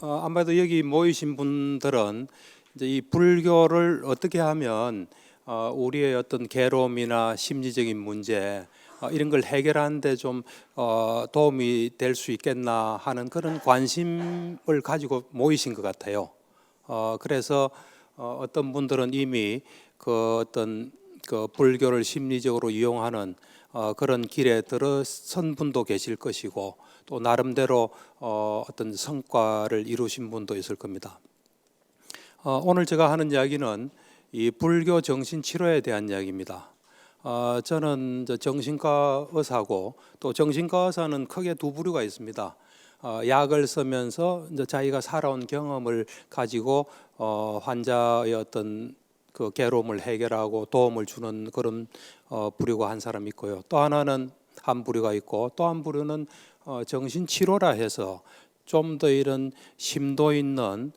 아마도 여기 모이신 분들은 이제 이 불교를 어떻게 하면 우리의 어떤 괴로움이나 심리적인 문제 이런 걸 해결하는데 좀 도움이 될 수 있겠나 하는 그런 관심을 가지고 모이신 것 같아요. 그래서 어떤 분들은 이미 그 어떤 그 불교를 심리적으로 이용하는 그런 길에 들어선 분도 계실 것이고, 또 나름대로 어떤 성과를 이루신 분도 있을 겁니다. 오늘 제가 하는 이야기는 이 불교 정신치료에 대한 이야기입니다. 저는 정신과 의사고, 또 정신과 의사는 크게 두 부류가 있습니다. 약을 쓰면서 이제 자기가 살아온 경험을 가지고 환자의 어떤 그 괴로움을 해결하고 도움을 주는 그런 부류가 한 사람 있고요. 또 하나는 한 부류가 있고, 또 한 부류는 정신치료라 해서 좀 더 이런 심도 있는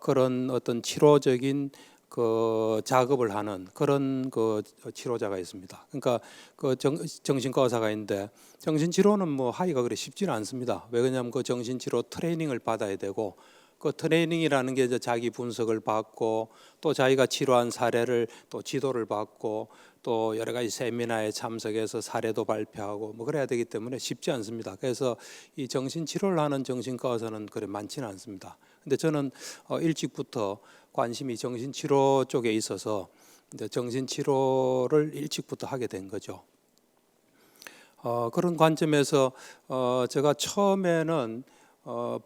그런 어떤 치료적인 그 작업을 하는 그런 그 치료자가 있습니다. 그러니까 그 정신과 의사가 있는데, 정신치료는 뭐 하기가 그래 쉽지는 않습니다. 왜 그러냐면 그 정신치료 트레이닝을 받아야 되고, 그 트레이닝이라는 게 이제 자기 분석을 받고, 또 자기가 치료한 사례를 또 지도를 받고, 또 여러 가지 세미나에 참석해서 사례도 발표하고 뭐 그래야 되기 때문에 쉽지 않습니다. 그래서 이 정신치료를 하는 정신과 의사는 그래 많지는 않습니다. 근데 저는 일찍부터 관심이 정신치료 쪽에 있어서 이제 정신치료를 일찍부터 하게 된 거죠. 그런 관점에서 제가 처음에는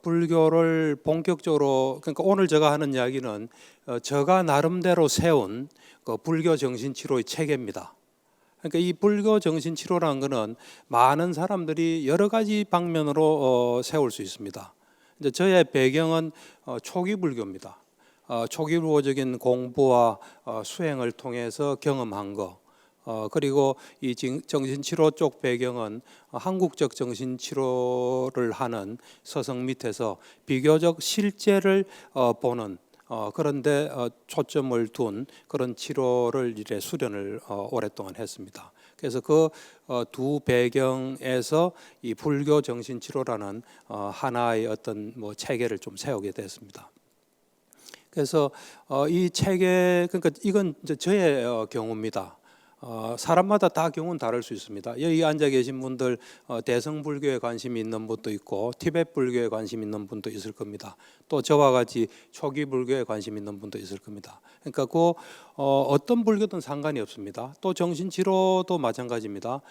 불교를 본격적으로, 그러니까 오늘 제가 하는 이야기는 제가 나름대로 세운 그 불교 정신치료의 체계입니다. 그러니까 이 불교 정신치료라는 것은 많은 사람들이 여러 가지 방면으로 세울 수 있습니다. 이제 저의 배경은 초기 불교입니다. 초기 불교적인 공부와 수행을 통해서 경험한 거. 그리고 이 정신치료 쪽 배경은 한국적 정신치료를 하는 서성 밑에서 비교적 실제를 보는 그런데 초점을 둔 그런 치료를 이제 수련을 오랫동안 했습니다. 그래서 그 두 배경에서 이 불교 정신치료라는 하나의 어떤 뭐 체계를 좀 세우게 됐습니다. 그래서 이 체계, 그러니까 이건 이제 저의 경우입니다. 사람마다 다 경우는 다를 수 있습니다. 여기 앉아 계신 분들 대성불교에 관심이 있는 분도 있고, 티베트 불교에 관심 있는 분도 있을 겁니다. 또 저와 같이 초기 불교에 관심 있는 분도 있을 겁니다. 그러니까 그 어떤 불교든 상관이 없습니다. 또 정신치료도 마찬가지입니다.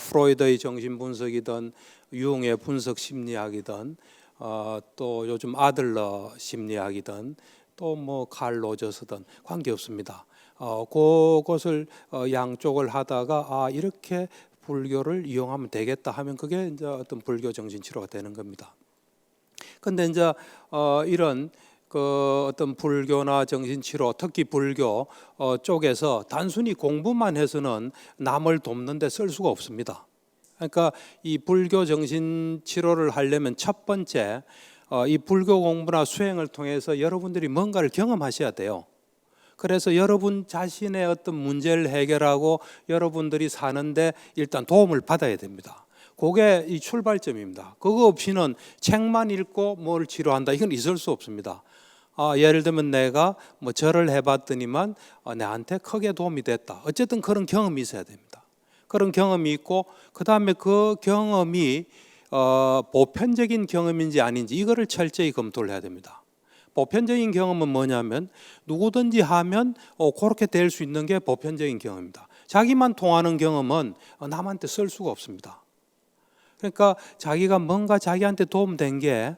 프로이드의 정신분석이든 융의 분석 심리학이든 또 요즘 아들러 심리학이든 또 뭐 칼 로저스든 관계없습니다. 그것을 양쪽을 하다가 이렇게 불교를 이용하면 되겠다 하면 그게 이제 어떤 불교 정신치료가 되는 겁니다. 근데 이제 이런 그 어떤 불교나 정신치료, 특히 불교 쪽에서 단순히 공부만 해서는 남을 돕는 데 쓸 수가 없습니다. 그러니까 이 불교 정신치료를 하려면 첫 번째 이 불교 공부나 수행을 통해서 여러분들이 뭔가를 경험하셔야 돼요. 그래서 여러분 자신의 어떤 문제를 해결하고 여러분들이 사는데 일단 도움을 받아야 됩니다. 그게 이 출발점입니다. 그거 없이는 책만 읽고 뭘 치료한다, 이건 있을 수 없습니다. 예를 들면 내가 뭐 절을 해봤더니만 내한테 크게 도움이 됐다. 어쨌든 그런 경험이 있어야 됩니다. 그런 경험이 있고, 그 다음에 그 경험이 보편적인 경험인지 아닌지 이거를 철저히 검토를 해야 됩니다. 보편적인 경험은 뭐냐면 누구든지 하면 그렇게 될 수 있는 게 보편적인 경험입니다. 자기만 통하는 경험은 남한테 쓸 수가 없습니다. 그러니까 자기가 뭔가 자기한테 도움된 게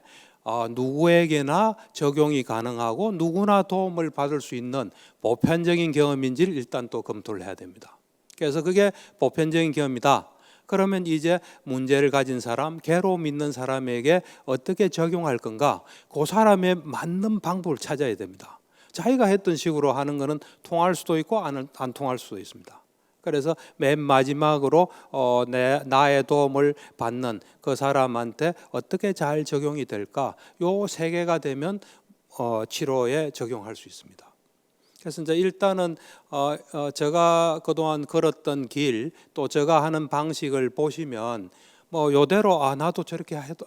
누구에게나 적용이 가능하고 누구나 도움을 받을 수 있는 보편적인 경험인지를 일단 또 검토를 해야 됩니다. 그래서 그게 보편적인 경험이다. 그러면 이제 문제를 가진 사람, 괴로움 있는 사람에게 어떻게 적용할 건가? 그 사람에 맞는 방법을 찾아야 됩니다. 자기가 했던 식으로 하는 것은 통할 수도 있고 안 통할 수도 있습니다. 그래서 맨 마지막으로 나의 도움을 받는 그 사람한테 어떻게 잘 적용이 될까? 요 세 개가 되면 치료에 적용할 수 있습니다. 그래서 이제 일단은 제가 그동안 걸었던 길, 또 제가 하는 방식을 보시면 뭐 요대로 나도 저렇게 해도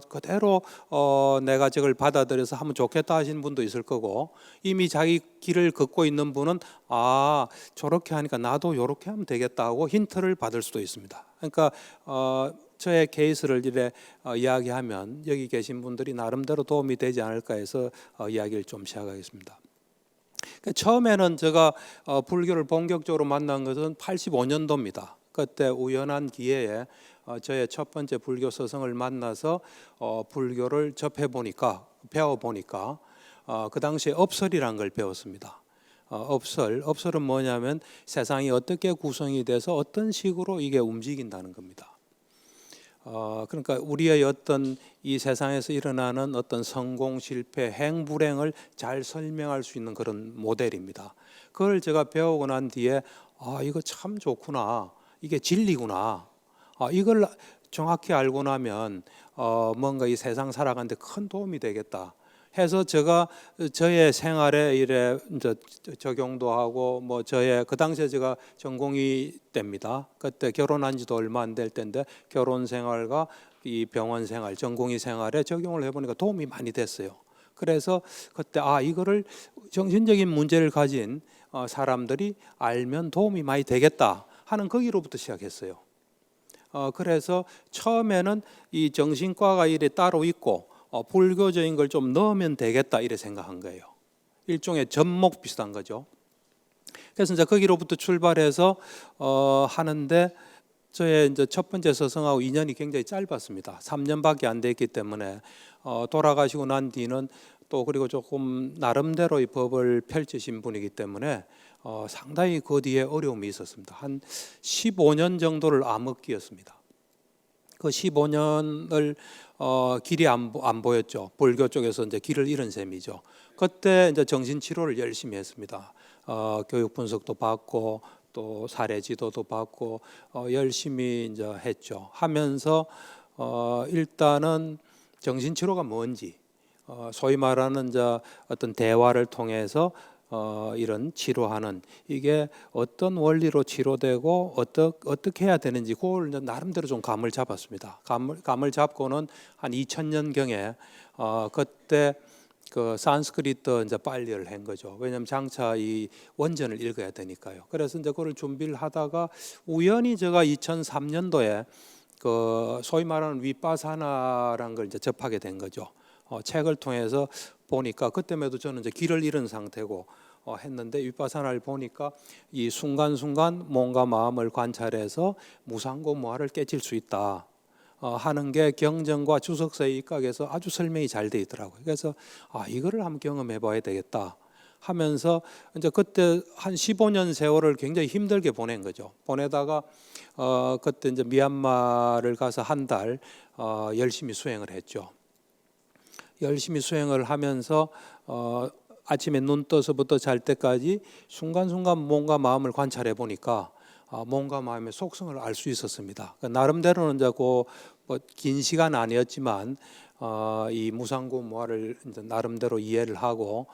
그대로 내가 저걸 받아들여서 하면 좋겠다 하시는 분도 있을 거고, 이미 자기 길을 걷고 있는 분은 저렇게 하니까 나도 요렇게 하면 되겠다 하고 힌트를 받을 수도 있습니다. 그러니까 저의 케이스를 이래 이야기하면 여기 계신 분들이 나름대로 도움이 되지 않을까 해서 이야기를 좀 시작하겠습니다. 그러니까 처음에는 제가 불교를 본격적으로 만난 것은 85년도입니다. 그때 우연한 기회에 저의 첫 번째 불교 스승을 만나서 불교를 배워보니까 그 당시에 업설이라는 걸 배웠습니다. 업설은 뭐냐면 세상이 어떻게 구성이 돼서 어떤 식으로 이게 움직인다는 겁니다. 그러니까 우리의 어떤 이 세상에서 일어나는 어떤 성공, 실패, 행불행을 잘 설명할 수 있는 그런 모델입니다. 그걸 제가 배우고 난 뒤에 이거 참 좋구나, 이게 진리구나, 이걸 정확히 알고 나면 뭔가 이 세상 살아가는데 큰 도움이 되겠다 해서 제가 저의 생활에 이래 이제 적용도 하고 뭐 저의 그 당시에 제가 전공의 때입니다. 그때 결혼한 지도 얼마 안 될 때인데 결혼 생활과 이 병원 생활, 전공의 생활에 적용을 해보니까 도움이 많이 됐어요. 그래서 그때 이거를 정신적인 문제를 가진 사람들이 알면 도움이 많이 되겠다 하는 거기로부터 시작했어요. 그래서 처음에는 이 정신과가 이래 따로 있고 불교적인 걸 좀 넣으면 되겠다 이래 생각한 거예요. 일종의 접목 비슷한 거죠. 그래서 이제 거기로부터 출발해서 하는데 저의 이제 첫 번째 스승하고 인연이 굉장히 짧았습니다. 3년밖에 안 됐기 때문에 돌아가시고 난 뒤는 또 그리고 조금 나름대로의 법을 펼치신 분이기 때문에 상당히 그 뒤에 어려움이 있었습니다. 한 15년 정도를 암흑기였습니다. 그 15년을 길이 안 보였죠. 불교 쪽에서 이제 길을 잃은 셈이죠. 그때 이제 정신 치료를 열심히 했습니다. 교육 분석도 받고 또 사례 지도도 받고 열심히 이제 했죠. 하면서 일단은 정신 치료가 뭔지, 소위 말하는 이제 어떤 대화를 통해서 이런 치료하는 이게 어떤 원리로 치료되고 어떻게 해야 되는지 그걸 나름대로 좀 감을 잡았습니다. 감을 잡고는 한 2000년경에 그때 그 산스크리트 이제 빨리를 한 거죠. 왜냐하면 장차 이 원전을 읽어야 되니까요. 그래서 이제 그걸 준비를 하다가 우연히 제가 2003년도에 그 소위 말하는 위파사나라는 걸 이제 접하게 된 거죠. 책을 통해서 보니까 그때에도 저는 이제 길을 잃은 상태고 했는데 위파사나를 보니까 이 순간순간 몸과 마음을 관찰해서 무상고무화를 깨칠 수 있다 하는 게 경전과 주석서의 입각에서 아주 설명이 잘 돼 있더라고요. 그래서 이거를 한번 경험해 봐야 되겠다 하면서 이제 그때 한 15년 세월을 굉장히 힘들게 보낸 거죠. 보내다가 그때 이제 미얀마를 가서 한 달 열심히 수행을 했죠. 열심히 수행을 하면서 아침에 눈 떠서부터 잘 때까지 순간순간 몸과 마음을 관찰해 보니까 몸과 마음의 속성을 알 수 있었습니다. 나름대로는 이제 긴 시간 아니었지만 이 무상고무화를 이제 나름대로 이해를 하고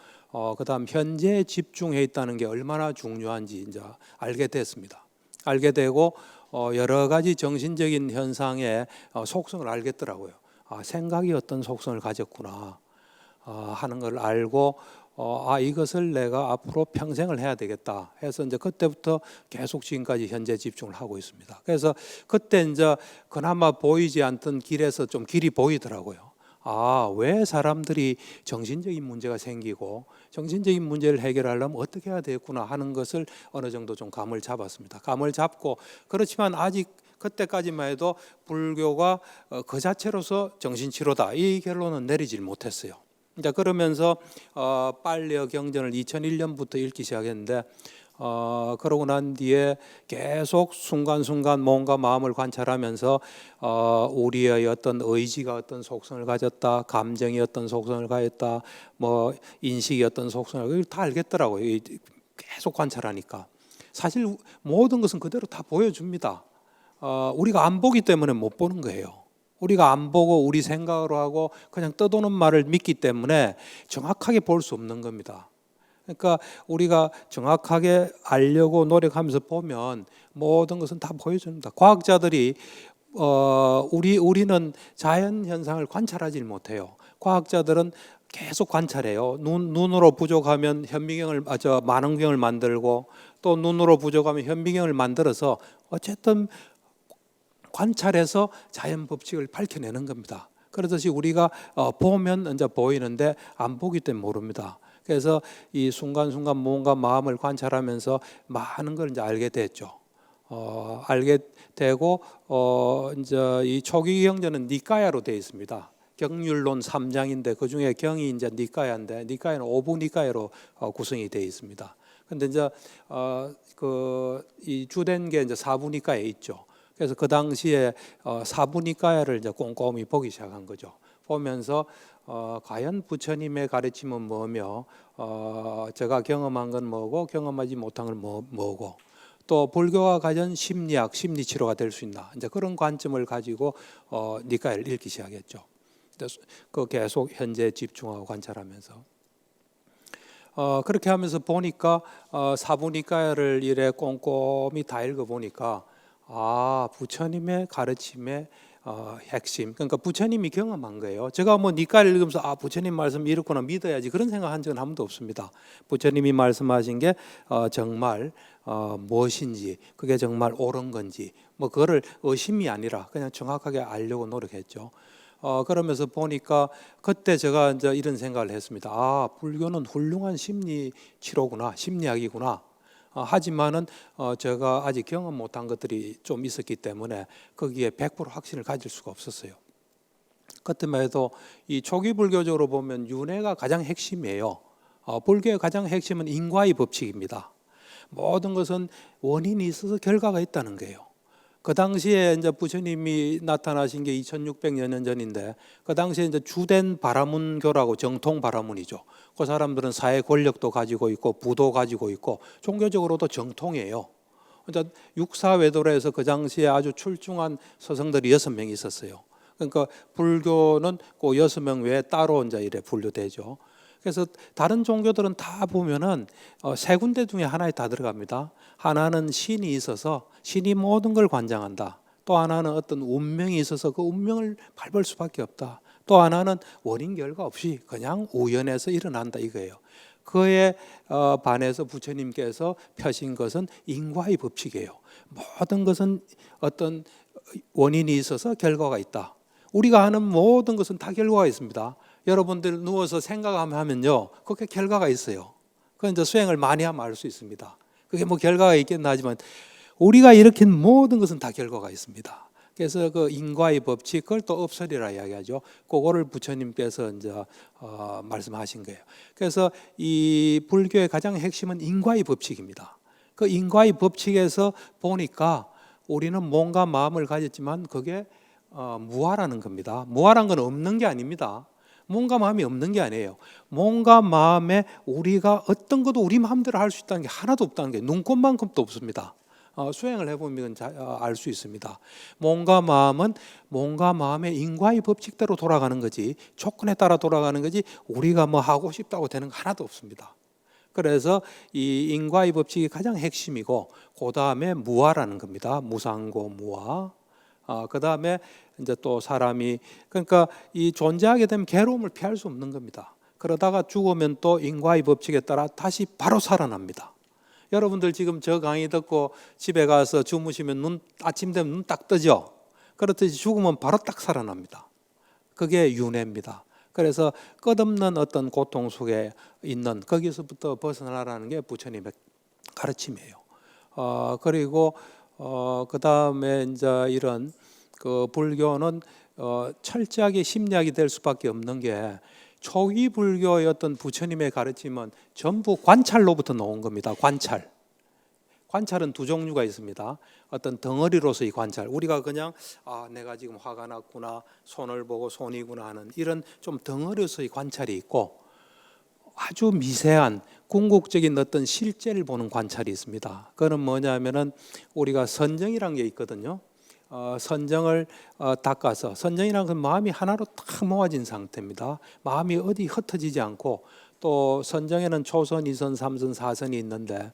그다음 현재에 집중해 있다는 게 얼마나 중요한지 이제 알게 됐습니다. 알게 되고 여러 가지 정신적인 현상의 속성을 알겠더라고요. 생각이 어떤 속성을 가졌구나 하는 걸 알고 이것을 내가 앞으로 평생을 해야 되겠다 해서 이제 그때부터 계속 지금까지 현재 집중을 하고 있습니다. 그래서 그때 이제 그나마 보이지 않던 길에서 좀 길이 보이더라고요. 왜 사람들이 정신적인 문제가 생기고 정신적인 문제를 해결하려면 어떻게 해야 되겠구나 하는 것을 어느 정도 좀 감을 잡았습니다. 감을 잡고 그렇지만 아직 그때까지만 해도 불교가 그 자체로서 정신치료다 이 결론은 내리질 못했어요. 이제 그러면서 빨려 경전을 2001년부터 읽기 시작했는데 그러고 난 뒤에 계속 순간순간 몸과 마음을 관찰하면서 우리의 어떤 의지가 어떤 속성을 가졌다, 감정이 어떤 속성을 가졌다, 뭐 인식이 어떤 속성을 다 알겠더라고요. 계속 관찰하니까 사실 모든 것은 그대로 다 보여줍니다. 우리가 안 보기 때문에 못 보는 거예요. 우리가 안 보고 우리 생각으로 하고 그냥 떠도는 말을 믿기 때문에 정확하게 볼 수 없는 겁니다. 그러니까 우리가 정확하게 알려고 노력하면서 보면 모든 것은 다 보여줍니다. 과학자들이 우리는 자연 현상을 관찰하지 못해요. 과학자들은 계속 관찰해요. 눈으로 부족하면 만원경을 만들고 또 눈으로 부족하면 현미경을 만들어서 어쨌든 관찰해서 자연 법칙을 밝혀내는 겁니다. 그렇듯이 우리가 보면 이제 보이는데 안 보기 때문에 모릅니다. 그래서 이 순간순간 몸과 마음을 관찰하면서 많은 걸 이제 알게 됐죠. 알게 되고 이제 이 초기 경전은 니까야로 되어 있습니다. 경률론 3장인데 그 중에 경이 이제 니까야인데 니까야는 오부 니까야로 구성이 되어 있습니다. 근데 이제 이 주된 게 이제 사부 니까야에 있죠. 그래서 그 당시에 사부 니까야를 이제 꼼꼼히 보기 시작한 거죠. 보면서 과연 부처님의 가르침은 뭐며 제가 경험한 건 뭐고 경험하지 못한 건 뭐고 또 불교가 가진 심리학, 심리치료가 될 수 있나 이제 그런 관점을 가지고 니까야를 읽기 시작했죠. 그 계속 현재 집중하고 관찰하면서 그렇게 하면서 보니까 사부 니까야를 이래 꼼꼼히 다 읽어 보니까 부처님의 가르침의 핵심, 그러니까 부처님이 경험한 거예요. 제가 뭐 니까를 읽으면서 부처님 말씀 이렇구나 믿어야지 그런 생각한 적은 한 번도 없습니다. 부처님이 말씀하신 게 정말 무엇인지 그게 정말 옳은 건지 뭐 그거를 의심이 아니라 그냥 정확하게 알려고 노력했죠. 그러면서 보니까 그때 제가 이제 이런 생각을 했습니다. 불교는 훌륭한 심리 치료구나, 심리학이구나. 하지만은 제가 아직 경험 못한 것들이 좀 있었기 때문에 거기에 100% 확신을 가질 수가 없었어요. 그때만 해도 이 초기 불교적으로 보면 윤회가 가장 핵심이에요. 불교의 가장 핵심은 인과의 법칙입니다. 모든 것은 원인이 있어서 결과가 있다는 거예요. 그 당시에 이제 부처님이 나타나신 게 2600여 년 전인데 그 당시에 이제 주된 바라문교라고 정통 바라문이죠. 그 사람들은 사회 권력도 가지고 있고 부도 가지고 있고 종교적으로도 정통이에요. 이제 육사외도로에서 그 당시에 아주 출중한 서성들이 6명이 있었어요. 그러니까 불교는 그 6명 외에 따로 이제 이래 분류되죠. 그래서 다른 종교들은 다 보면은 세 군데 중에 하나에 다 들어갑니다. 하나는 신이 있어서 신이 모든 걸 관장한다. 또 하나는 어떤 운명이 있어서 그 운명을 밟을 수밖에 없다. 또 하나는 원인 결과 없이 그냥 우연해서 일어난다 이거예요. 그에 반해서 부처님께서 펴신 것은 인과의 법칙이에요. 모든 것은 어떤 원인이 있어서 결과가 있다. 우리가 하는 모든 것은 다 결과가 있습니다. 여러분들 누워서 생각하면요, 그게 결과가 있어요. 그건 이제 수행을 많이 하면 알 수 있습니다. 그게 뭐 결과가 있겠나 하지만 우리가 일으킨 모든 것은 다 결과가 있습니다. 그래서 그 인과의 법칙, 그걸 또 업설이라 이야기하죠. 그거를 부처님께서 이제 말씀하신 거예요. 그래서 이 불교의 가장 핵심은 인과의 법칙입니다. 그 인과의 법칙에서 보니까 우리는 몸과 마음을 가졌지만 그게 무아라는 겁니다. 무아란 건 없는 게 아닙니다. 몸과 마음이 없는 게 아니에요. 몸과 마음에 우리가 어떤 것도 우리 마음대로 할 수 있다는 게 하나도 없다는 게 눈꼽만큼도 없습니다. 수행을 해보면 알 수 있습니다. 몸과 마음은 몸과 마음의 인과의 법칙대로 돌아가는 거지 조건에 따라 돌아가는 거지 우리가 뭐 하고 싶다고 되는 거 하나도 없습니다. 그래서 이 인과의 법칙이 가장 핵심이고 그 다음에 무아라는 겁니다. 무상고 무아. 그 다음에 이제 또 사람이 그러니까 이 존재하게 되면 괴로움을 피할 수 없는 겁니다. 그러다가 죽으면 또 인과의 법칙에 따라 다시 바로 살아납니다. 여러분들 지금 저 강의 듣고 집에 가서 주무시면 아침 되면 눈 딱 뜨죠. 그렇듯이 죽으면 바로 딱 살아납니다. 그게 윤회입니다. 그래서 끝없는 어떤 고통 속에 있는 거기서부터 벗어나라는 게 부처님의 가르침이에요. 그리고 그 다음에 이제 이런 그 불교는 철저하게 심리학이 될 수밖에 없는 게 초기 불교의 어떤 부처님의 가르침은 전부 관찰로부터 나온 겁니다. 관찰은 두 종류가 있습니다. 어떤 덩어리로서의 관찰, 우리가 그냥 내가 지금 화가 났구나, 손을 보고 손이구나 하는 이런 좀 덩어리로서의 관찰이 있고 아주 미세한 궁극적인 어떤 실제를 보는 관찰이 있습니다. 그건 뭐냐면은 우리가 선정이라는 게 있거든요. 선정을 닦아서, 선정이라는 건 마음이 하나로 딱 모아진 상태입니다. 마음이 어디 흩어지지 않고, 또 선정에는 초선, 이선, 삼선, 사선이 있는데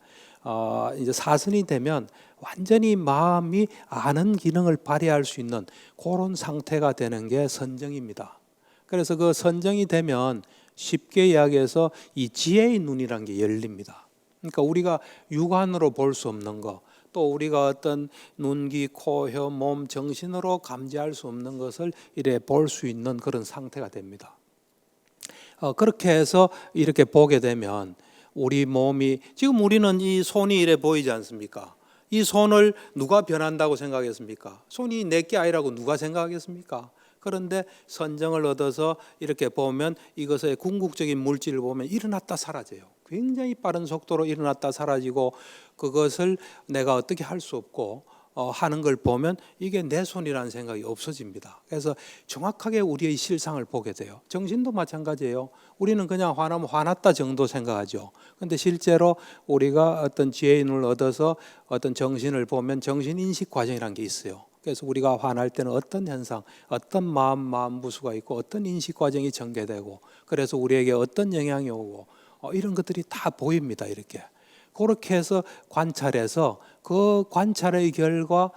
이제 사선이 되면 완전히 마음이 아는 기능을 발휘할 수 있는 그런 상태가 되는 게 선정입니다. 그래서 그 선정이 되면 쉽게 이야기해서 이 지혜의 눈이란 게 열립니다. 그러니까 우리가 육안으로 볼 수 없는 거, 또 우리가 어떤 눈, 귀, 코, 혀, 몸, 정신으로 감지할 수 없는 것을 이래 볼 수 있는 그런 상태가 됩니다. 그렇게 해서 이렇게 보게 되면 우리 몸이, 지금 우리는 이 손이 이래 보이지 않습니까? 이 손을 누가 변한다고 생각했습니까? 손이 내게 아니라고 누가 생각하겠습니까? 그런데 선정을 얻어서 이렇게 보면 이것의 궁극적인 물질을 보면 일어났다 사라져요. 굉장히 빠른 속도로 일어났다 사라지고, 그것을 내가 어떻게 할 수 없고 하는 걸 보면 이게 내 손이라는 생각이 없어집니다. 그래서 정확하게 우리의 실상을 보게 돼요. 정신도 마찬가지예요. 우리는 그냥 화나면 화났다 정도 생각하죠. 그런데 실제로 우리가 어떤 지혜의 눈을 얻어서 어떤 정신을 보면 정신인식 과정이라는 게 있어요. 그래서 우리가 화날 때는 어떤 현상, 어떤 마음부수가 있고 어떤 인식 과정이 전개되고, 그래서 우리에게 어떤 영향이 오고 이런 것들이 다 보입니다. 이렇게. 그렇게 해서 관찰해서 그 관찰의 결과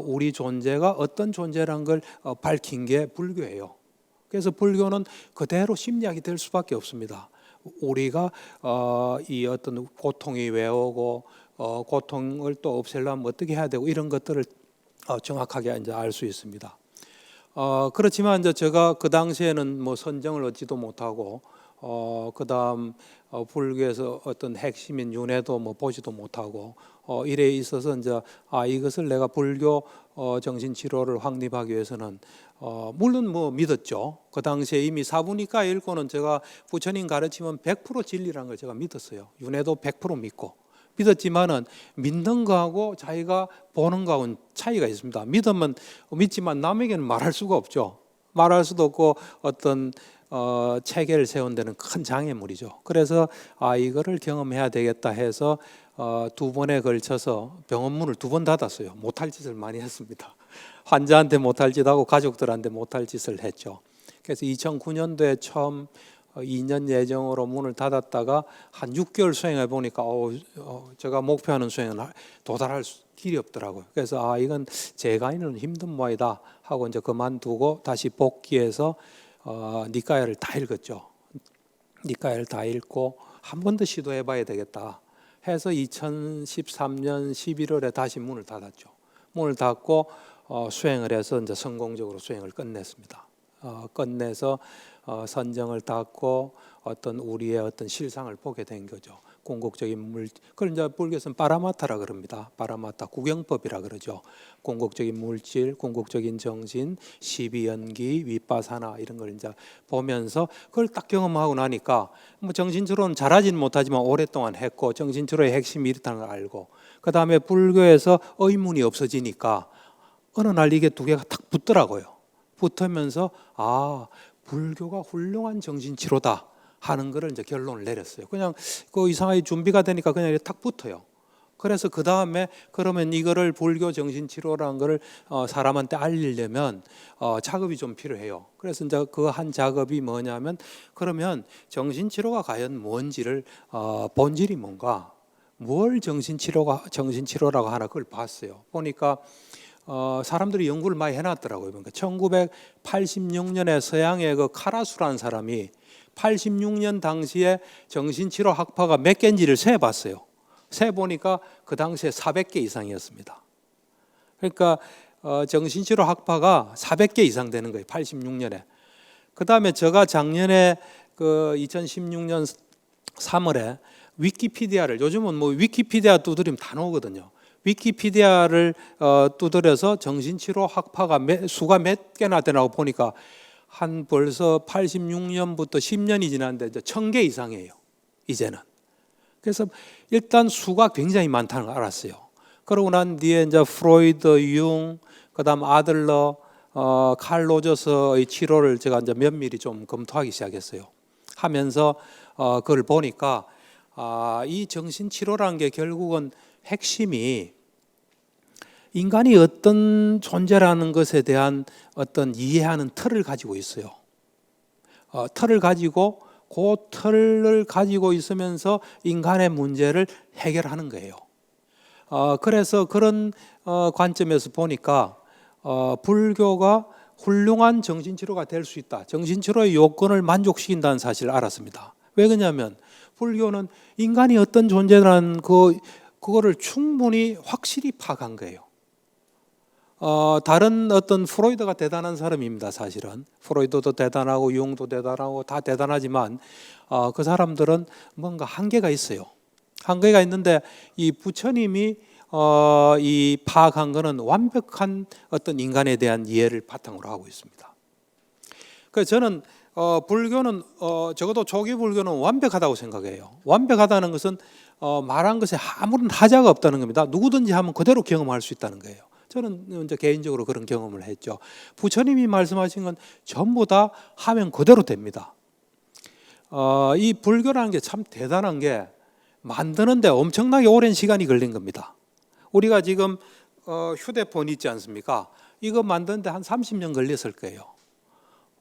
우리 존재가 어떤 존재란 걸 밝힌 게 불교예요. 그래서 불교는 그대로 심리학이 될 수밖에 없습니다. 우리가 이 어떤 고통이 왜 오고 고통을 또 없애려면 어떻게 해야 되고 이런 것들을 정확하게 이제 알 수 있습니다. 그렇지만 이제 제가 그 당시에는 뭐 선정을 얻지도 못하고 그다음 불교에서 어떤 핵심인 윤회도 뭐 보지도 못하고 이래 있어서 이제 이것을 내가 불교 정신치료를 확립하기 위해서는 물론 뭐 믿었죠. 그 당시에 이미 사부니까 읽고는 제가 부처님 가르치면 100% 진리라는 걸 제가 믿었어요. 윤회도 100% 믿고 믿었지만은 믿는 거하고 자기가 보는 거하고는 차이가 있습니다. 믿으면 믿지만 남에게는 말할 수가 없죠. 말할 수도 없고 어떤 체계를 세운 데는 큰 장애물이죠. 그래서 이거를 경험해야 되겠다 해서 2번에 걸쳐서 병원문을 2번 닫았어요. 못할 짓을 많이 했습니다. 환자한테 못할 짓하고 가족들한테 못할 짓을 했죠. 그래서 2009년도에 처음 2년 예정으로 문을 닫았다가 한 6개월 수행해 보니까 제가 목표하는 수행은 도달할 길이 없더라고요. 그래서 이건 제가 있는 힘든 모양이다 하고 이제 그만두고 다시 복귀해서 니까야를 다 읽었죠. 니까야를 다 읽고 한 번 더 시도해 봐야 되겠다 해서 2013년 11월에 다시 문을 닫았죠. 문을 닫고 수행을 해서 이제 성공적으로 수행을 끝냈습니다. 끝내서 선정을 닫고 어떤 우리의 어떤 실상을 보게 된 거죠. 궁극적인 그걸 이제 불교에서는 파라마타라 그럽니다. 파라마타 구경법이라 그러죠. 궁극적인 물질, 궁극적인 정신, 시비연기, 위파사나 이런 걸 이제 보면서 그걸 딱 경험하고 나니까 뭐 정신치료는 잘하지는 못하지만 오랫동안 했고 정신치료의 핵심이 이렇다는 걸 알고, 그 다음에 불교에서 의문이 없어지니까 어느 날 이게 두 개가 딱 붙더라고요. 붙으면서 불교가 훌륭한 정신치료다 하는 것을 이제 결론을 내렸어요. 그냥 그 이상하게 준비가 되니까 그냥 이렇게 탁 붙어요. 그래서 그 다음에 그러면 이거를 불교 정신치료라는 것을 사람한테 알리려면 작업이 좀 필요해요. 그래서 이제 그 한 작업이 뭐냐면, 그러면 정신치료가 과연 뭔지를 본질이 뭔가, 뭘 정신치료라고 하나 그걸 봤어요. 보니까 사람들이 연구를 많이 해놨더라고요. 그러니까 1986년에 서양의 그 카라수라는 사람이 86년 당시에 정신치료 학파가 몇 개인지를 세봤어요. 세보니까 그 당시에 400개 이상이었습니다. 그러니까 정신치료 학파가 400개 이상 되는 거예요. 86년에. 그 다음에 제가 작년에 그 2016년 3월에 위키피디아를, 요즘은 뭐 위키피디아 두드리면 다 나오거든요. 위키피디아를 두드려서 정신치료 학파가 수가 몇 개나 되나고 보니까 한 벌써 86년부터 10년이 지났는데 이제 1000개 이상이에요. 이제는. 그래서 일단 수가 굉장히 많다는 걸 알았어요. 그러고 난 뒤에 이제 프로이드, 융, 그다음 아들러, 칼 로저스의 치료를 제가 이제 면밀히 좀 검토하기 시작했어요. 하면서 그걸 보니까 이 정신치료라는 게 결국은 핵심이 인간이 어떤 존재라는 것에 대한 어떤 이해하는 틀을 가지고 있어요. 틀을 가지고 그 틀을 가지고 있으면서 인간의 문제를 해결하는 거예요. 그래서 그런 관점에서 보니까 불교가 훌륭한 정신치료가 될 수 있다. 정신치료의 요건을 만족시킨다는 사실을 알았습니다. 왜 그러냐면 불교는 인간이 어떤 존재라는 그거를 충분히 확실히 파악한 거예요. 다른 어떤 프로이드가 대단한 사람입니다. 사실은 프로이드도 대단하고 융도 대단하고 다 대단하지만 그 사람들은 뭔가 한계가 있어요. 한계가 있는데 이 부처님이 이 파악한 것은 완벽한 어떤 인간에 대한 이해를 바탕으로 하고 있습니다. 그래서 저는 불교는 적어도 초기 불교는 완벽하다고 생각해요. 완벽하다는 것은 말한 것에 아무런 하자가 없다는 겁니다. 누구든지 하면 그대로 경험할 수 있다는 거예요. 저는 이제 개인적으로 그런 경험을 했죠. 부처님이 말씀하신 건 전부 다 하면 그대로 됩니다. 이 불교라는 게 참 대단한 게 만드는데 엄청나게 오랜 시간이 걸린 겁니다. 우리가 지금 휴대폰 있지 않습니까? 이거 만드는데 한 30년 걸렸을 거예요.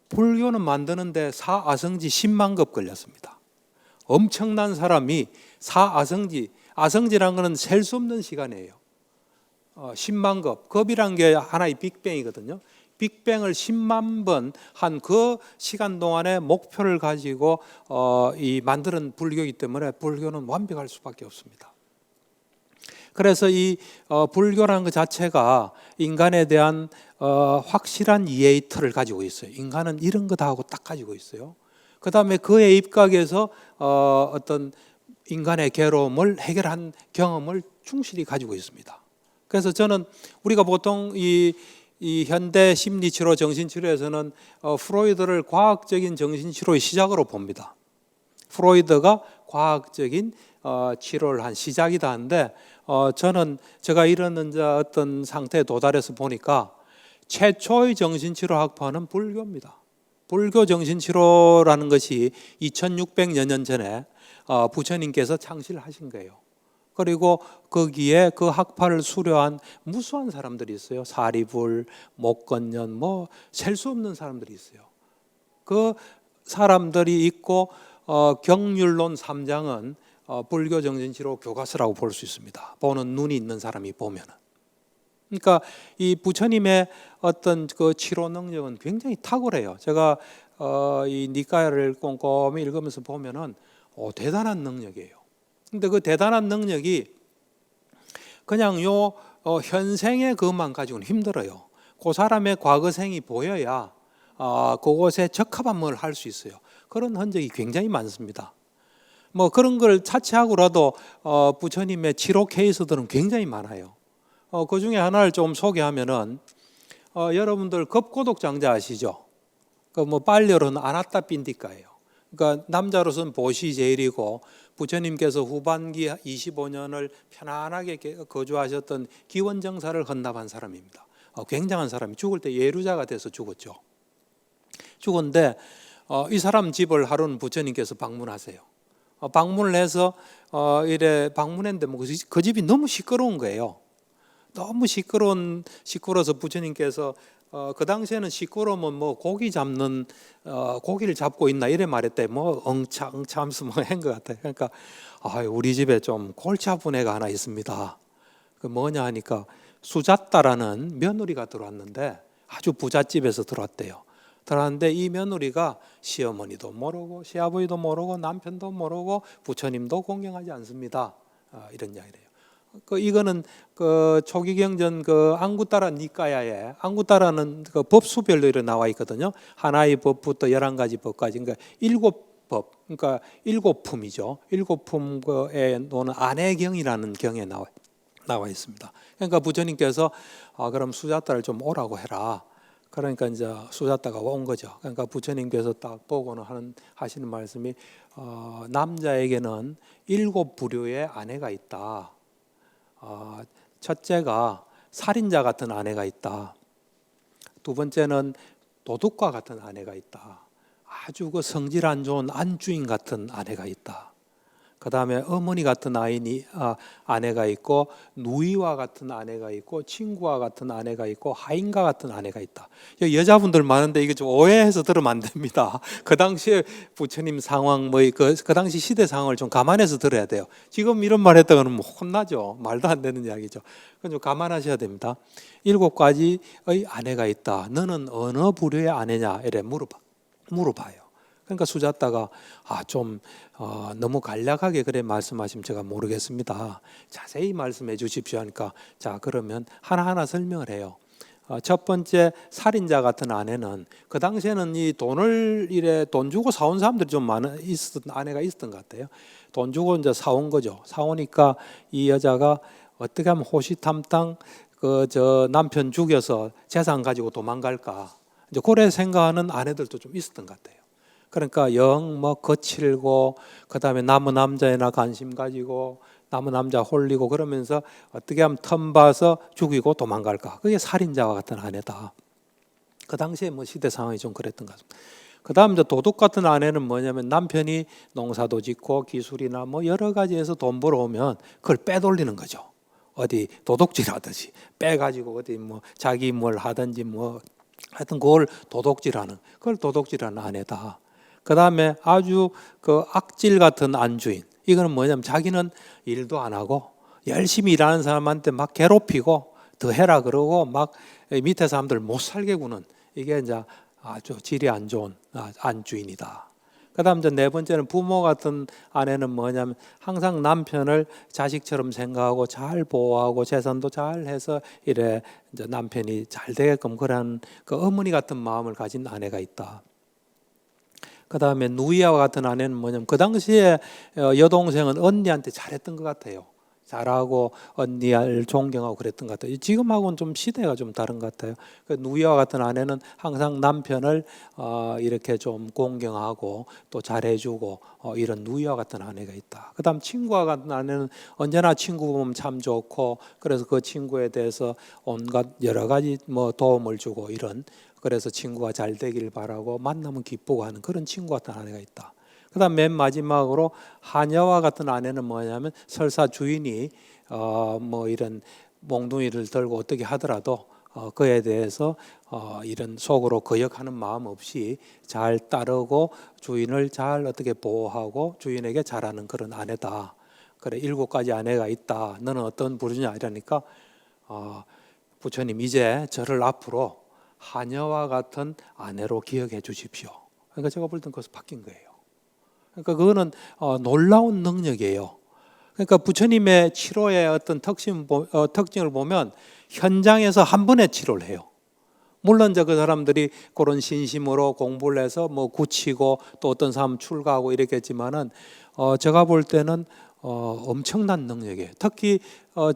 불교는 만드는데 사아성지 10만 급 걸렸습니다. 엄청난 사람이 아성지라는 것은 셀 수 없는 시간이에요. 10만 급, 급이란 게 하나의 빅뱅이거든요. 빅뱅을 10만 번 한 그 시간 동안의 목표를 가지고 이 만드는 불교이기 때문에 불교는 완벽할 수밖에 없습니다. 그래서 이 불교라는 것 자체가 인간에 대한 확실한 이해의 틀을 가지고 있어요. 인간은 이런 거 다 하고 딱 가지고 있어요. 그 다음에 그에 입각해서 어떤 인간의 괴로움을 해결한 경험을 충실히 가지고 있습니다. 그래서 저는 우리가 보통 이 현대 심리치료, 정신치료에서는 프로이드를 과학적인 정신치료의 시작으로 봅니다. 프로이드가 과학적인 치료를 한 시작이다 하는데 저는 제가 이런 어떤 상태에 도달해서 보니까 최초의 정신치료 학파는 불교입니다. 불교 정신치료라는 것이 2600여 년 전에 부처님께서 창시를 하신 거예요. 그리고 거기에 그 학파를 수료한 무수한 사람들이 있어요. 사리불, 목건년, 뭐 셀 수 없는 사람들이 있어요. 그 사람들이 있고 경률론 3장은 불교 정신치료 교과서라고 볼 수 있습니다. 보는 눈이 있는 사람이 보면은. 그러니까 이 부처님의 어떤 그 치료 능력은 굉장히 탁월해요. 제가 이 니까야를 꼼꼼히 읽으면서 보면은 대단한 능력이에요. 근데 그 대단한 능력이 그냥 현생의 그것만 가지고는 힘들어요. 그 사람의 과거생이 보여야 그곳에 적합한 뭘 할 수 있어요. 그런 흔적이 굉장히 많습니다. 뭐 그런 걸 차치하고라도 부처님의 치료 케이스들은 굉장히 많아요. 그 중에 하나를 좀 소개하면은 여러분들 급고독장자 아시죠? 그 뭐 빨려로는 아나타 빈디카예요. 그러니까 남자로서는 보시 제일이고 부처님께서 후반기 25년을 편안하게 거주하셨던 기원정사를 헌납한 사람입니다. 굉장한 사람이 죽을 때 예루자가 돼서 죽었죠. 죽었는데 이 사람 집을 하루는 부처님께서 방문하세요. 방문을 해서 이래 방문했는데 뭐 그 집이 너무 시끄러운 거예요. 너무 시끄러워서 부처님께서 그 당시에는 시끄러우면 뭐 고기 잡는 고기를 잡고 있나 이래 말했대. 뭐 엉차하면서 뭐 한 것 같아요. 그러니까 우리 집에 좀 골치 아픈 애가 하나 있습니다. 그 뭐냐 하니까 수잣다라는 며느리가 들어왔는데 아주 부잣집에서 들어왔대요. 들어왔는데 이 며느리가 시어머니도 모르고 시아버지도 모르고 남편도 모르고 부처님도 공경하지 않습니다. 이런 이야기래요. 이거는 그 초기경전 그 앙구따라 니까야에 앙구따라는 그 법수별로 이렇게 나와 있거든요. 하나의 법부터 11가지 법까지 그러니까 7법 그러니까 7품이죠. 7품에 노는 안해경이라는 경에 나와 있습니다. 그러니까 부처님께서 그럼 수자따를 좀 오라고 해라. 그러니까 이제 수자따가 온 거죠. 그러니까 부처님께서 딱 보고는 하시는 말씀이 남자에게는 7부류의 아내가 있다. 첫째가 살인자 같은 아내가 있다. 두 번째는 도둑과 같은 아내가 있다. 아주 그 성질 안 좋은 안주인 같은 아내가 있다. 그 다음에 어머니 같은 아내가 있고, 누이와 같은 아내가 있고, 친구와 같은 아내가 있고, 하인과 같은 아내가 있다. 여자분들 많은데 이거 좀 오해해서 들으면 안 됩니다. 그 당시에 부처님 상황, 그 당시 시대 상황을 좀 감안해서 들어야 돼요. 지금 이런 말 했다가는 뭐 혼나죠. 말도 안 되는 이야기죠. 그건 좀 감안하셔야 됩니다. 7가지의 아내가 있다. 너는 어느 부류의 아내냐? 이래 물어봐요. 그러니까 수자따가 너무 간략하게 그래 말씀하시면 제가 모르겠습니다. 자세히 말씀해 주십시오 하니까 자 그러면 하나하나 설명을 해요. 첫 번째 살인자 같은 아내는 그 당시에는 이 돈 주고 사온 사람들이 좀 있었던 아내가 있었던 것 같아요. 돈 주고 이제 사온 거죠. 사오니까 이 여자가 어떻게 하면 호시탐탐 저 남편 죽여서 재산 가지고 도망갈까 이제 그래 생각하는 아내들도 좀 있었던 것 같아요. 그러니까 영 거칠고 그다음에 남은 남자에나 관심 가지고 남은 남자 홀리고 그러면서 어떻게 하면 틈 봐서 죽이고 도망갈까. 그게 살인자와 같은 아내다. 그 당시에 시대 상황이 좀 그랬던 것 같습니다. 그다음 이제 도둑 같은 아내는 뭐냐면 남편이 농사도 짓고 기술이나 여러 가지에서 돈 벌어오면 그걸 빼돌리는 거죠. 어디 도둑질하듯이 빼가지고 어디 자기 뭘 하든지 하여튼 그걸 도둑질하는 아내다. 그 다음에 아주 악질 같은 안주인. 이거는 뭐냐면 자기는 일도 안 하고 열심히 일하는 사람한테 막 괴롭히고 더 해라 그러고 막 밑에 사람들 못 살게 구는 이게 이제 아주 질이 안 좋은 안주인이다. 그 다음 이제 네 번째는 부모 같은 아내는 뭐냐면 항상 남편을 자식처럼 생각하고 잘 보호하고 재산도 잘 해서 이래 이제 남편이 잘 되게끔 그런 어머니 같은 마음을 가진 아내가 있다. 그 다음에 누이와 같은 아내는 뭐냐면 그 당시에 여동생은 언니한테 잘했던 것 같아요. 잘하고 언니를 존경하고 그랬던 것 같아요. 지금하고는 좀 시대가 좀 다른 것 같아요. 그 누이와 같은 아내는 항상 남편을 이렇게 좀 공경하고 또 잘해주고 이런 누이와 같은 아내가 있다. 그 다음 친구와 같은 아내는 언제나 친구 보면 참 좋고 그래서 그 친구에 대해서 온갖 여러 가지 도움을 주고 이런 그래서 친구가 잘 되길 바라고 만나면 기쁘고 하는 그런 친구 같은 아내가 있다. 그 다음 맨 마지막으로 하녀와 같은 아내는 뭐냐면 설사 주인이 이런 몽둥이를 들고 어떻게 하더라도 그에 대해서 이런 속으로 거역하는 마음 없이 잘 따르고 주인을 잘 어떻게 보호하고 주인에게 잘하는 그런 아내다. 그래 7가지 아내가 있다. 너는 어떤 부류냐 이러니까 부처님 이제 저를 앞으로 하녀와 같은 아내로 기억해 주십시오. 그러니까 제가 볼 땐 그것이 바뀐 거예요. 그러니까 그거는 놀라운 능력이에요. 그러니까 부처님의 치료의 어떤 특징을 보면 현장에서 한 번에 치료를 해요. 물론 이제 그 사람들이 그런 신심으로 공부를 해서 굳히고 또 어떤 사람 출가하고 이랬겠지만은 제가 볼 때는 엄청난 능력이에요. 특히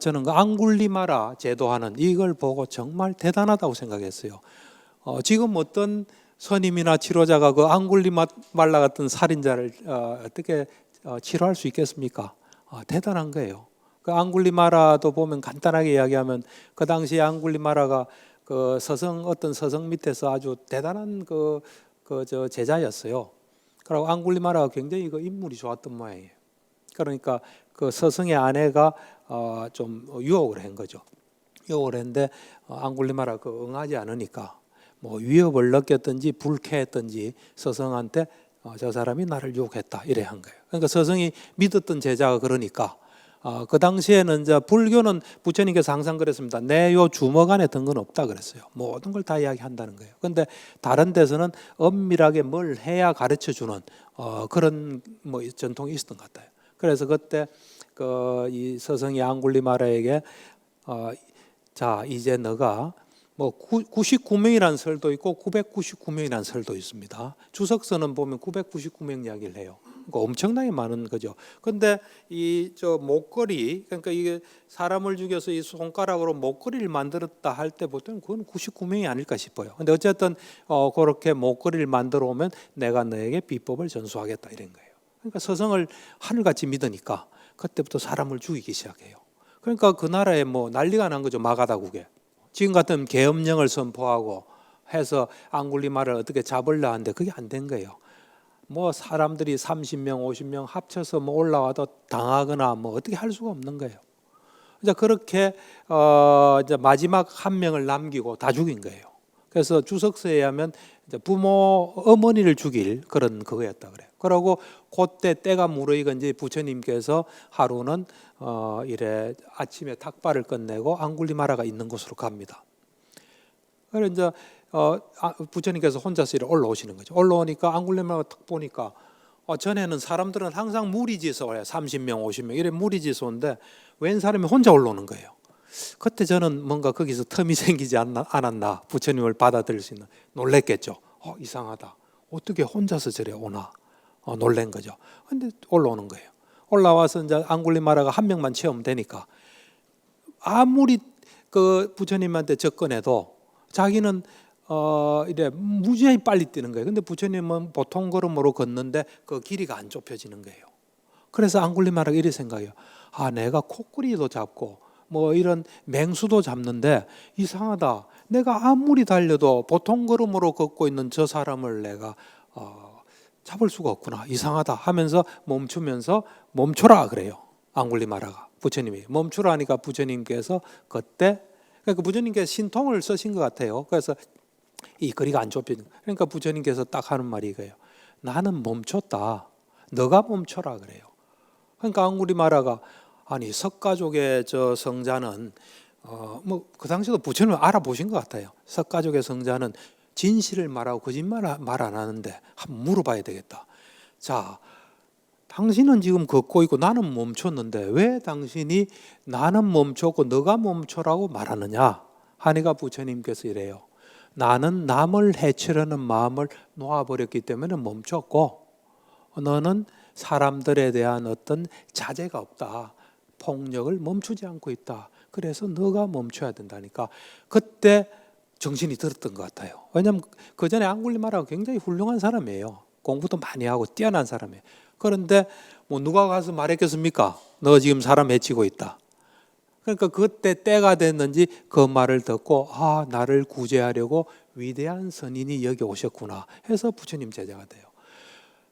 저는 그 앙굴리마라 제도하는 이걸 보고 정말 대단하다고 생각했어요. 지금 어떤 선임이나 치료자가 그 앙굴리마라 같은 살인자를 어떻게 치료할 수 있겠습니까? 대단한 거예요. 그 앙굴리마라도 보면 간단하게 이야기하면 그 당시에 앙굴리마라가 어떤 서성 밑에서 아주 대단한 저 제자였어요. 그리고 앙굴리마라가 굉장히 인물이 좋았던 모양이에요. 그러니까 그 서성의 아내가 좀 유혹을 한 거죠. 유혹을 했는데 앙굴리마라가 응하지 않으니까 위협을 느꼈든지 불쾌했든지 서성한테 저 사람이 나를 유혹했다 이래 한 거예요. 그러니까 서성이 믿었던 제자가 그러니까 그 당시에는 이제 불교는 부처님께서 항상 그랬습니다. 내 요 주먹 안에 든 건 없다 그랬어요. 모든 걸 다 이야기한다는 거예요. 그런데 다른 데서는 엄밀하게 뭘 해야 가르쳐 주는 그런 전통이 있었던 것 같아요. 그래서 그때 이 서성이 앙굴리마라에게 자 이제 너가 99명이라는 설도 있고 999명이라는 설도 있습니다. 주석서는 보면 999명 이야기를 해요. 그러니까 엄청나게 많은 거죠. 그런데 이 목걸이 그러니까 이게 사람을 죽여서 이 손가락으로 목걸이를 만들었다 할 때 보통 그건 99명이 아닐까 싶어요. 근데 어쨌든 그렇게 목걸이를 만들어 오면 내가 너에게 비법을 전수하겠다 이런 거예요. 그러니까 서성을 하늘같이 믿으니까 그때부터 사람을 죽이기 시작해요. 그러니까 그 나라에 난리가 난 거죠. 마가다국에. 지금 같은 계엄령을 선포하고 해서 앙굴리마를 어떻게 잡으려 하는데 그게 안 된 거예요. 뭐 사람들이 30명, 50명 합쳐서 뭐 올라와도 당하거나 뭐 어떻게 할 수가 없는 거예요. 이제 그렇게 이제 마지막 한 명을 남기고 다 죽인 거예요. 그래서 주석서에 의하면 이제 부모 어머니를 죽일 그런 그거였다 그래요. 그러고 그때 때가 무르익은지 부처님께서 하루는 이래 아침에 닭발을 끝내고 앙굴리마라가 있는 곳으로 갑니다. 그래서 이제 부처님께서 혼자서 이렇게 올라오시는 거죠. 올라오니까 앙굴리마라가 딱 보니까 전에는 사람들은 항상 무리지어서 와요. 30명, 50명 이래 무리지어서 오는데 웬 사람이 혼자 올라오는 거예요. 그때 저는 뭔가 거기서 틈이 생기지 않았나, 부처님을 받아들일 수 있는. 놀랬겠죠. 이상하다. 어떻게 혼자서 저래 오나 놀란 거죠. 근데 올라오는 거예요. 올라와서 이제 앙굴리마라가 한 명만 채우면 되니까 아무리 그 부처님한테 접근해도 자기는 이래 무지하게 빨리 뛰는 거예요. 근데 부처님은 보통 걸음으로 걷는데 그 길이가 안 좁혀지는 거예요. 그래서 앙굴리마라가 이렇게 생각해요. 내가 코끼리도 잡고 뭐 이런 맹수도 잡는데 이상하다. 내가 아무리 달려도 보통 걸음으로 걷고 있는 저 사람을 내가 잡을 수가 없구나. 이상하다 하면서 멈추면서 멈춰라 그래요. 앙굴리마라가 부처님이 멈추라 하니까 부처님께서 그때 그러니까 부처님께서 신통을 쓰신 것 같아요. 그래서 이 거리가 안 좁혀진. 그러니까 부처님께서 딱 하는 말이 이거예요. 나는 멈췄다. 너가 멈춰라 그래요. 그러니까 앙굴리마라가 아니 석가족의 저 성자는 뭐 그 당시에도 부처님을 알아보신 것 같아요. 석가족의 성자는 진실을 말하고 거짓말 말 안 하는데 한번 물어봐야 되겠다. 자, 당신은 지금 걷고 있고 나는 멈췄는데 왜 당신이 나는 멈췄고 너가 멈춰라고 말하느냐 하니까 부처님께서 이래요. 나는 남을 해치려는 마음을 놓아버렸기 때문에 멈췄고 너는 사람들에 대한 어떤 자제가 없다. 폭력을 멈추지 않고 있다. 그래서 너가 멈춰야 된다니까. 그때 정신이 들었던 것 같아요. 왜냐하면 그 전에 앙굴리마라가 굉장히 훌륭한 사람이에요. 공부도 많이 하고 뛰어난 사람이에요. 그런데 뭐 누가 가서 말했겠습니까? 너 지금 사람 해치고 있다. 그러니까 그때 때가 됐는지 그 말을 듣고 나를 구제하려고 위대한 선인이 여기 오셨구나 해서 부처님 제자가 돼요.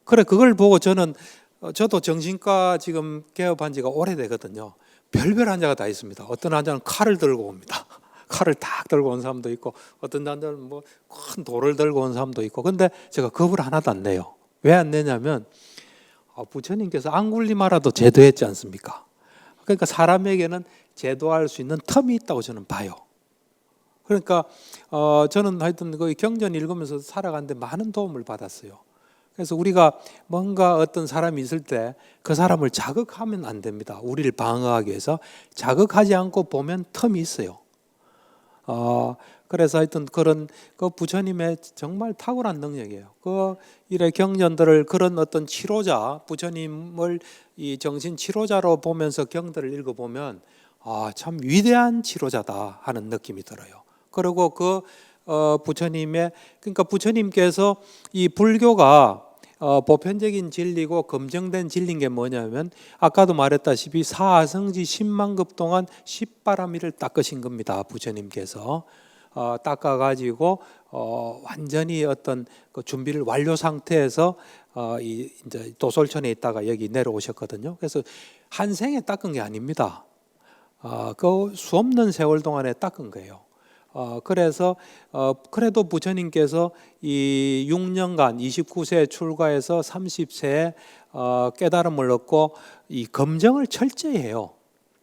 그래 그걸 보고 저도 정신과 지금 개업한 지가 오래되거든요. 별별 환자가 다 있습니다. 어떤 환자는 칼을 들고 옵니다. 칼을 딱 들고 온 사람도 있고 어떤 환자는 뭐 큰 돌을 들고 온 사람도 있고. 근데 제가 겁을 하나도 안 내요. 왜 안 내냐면 부처님께서 앙굴리마라도 제도했지 않습니까? 그러니까 사람에게는 제도할 수 있는 텀이 있다고 저는 봐요. 그러니까 저는 하여튼 그 경전 읽으면서 살아가는데 많은 도움을 받았어요. 그래서 우리가 뭔가 어떤 사람이 있을 때 그 사람을 자극하면 안 됩니다. 우리를 방어하기 위해서 자극하지 않고 보면 텀이 있어요. 그래서 하여튼 그런 그 부처님의 정말 탁월한 능력이에요. 그 이래 경전들을 그런 어떤 치료자, 부처님을 이 정신 치료자로 보면서 경들을 읽어보면 참 위대한 치료자다 하는 느낌이 들어요. 그리고 그 부처님의 그러니까 부처님께서 이 불교가 보편적인 진리고 검증된 진리인 게 뭐냐면 아까도 말했다시피 사아성지 10만급 동안 10바라미를 닦으신 겁니다. 부처님께서 닦아가지고 완전히 어떤 그 준비를 완료 상태에서 이제 도솔천에 있다가 여기 내려오셨거든요. 그래서 한 생에 닦은 게 아닙니다. 그 수없는 세월 동안에 닦은 거예요. 그래서 그래도 부처님께서 이 6년간 29세 출가해서 30세에 깨달음을 얻고 이 검증을 철저히 해요.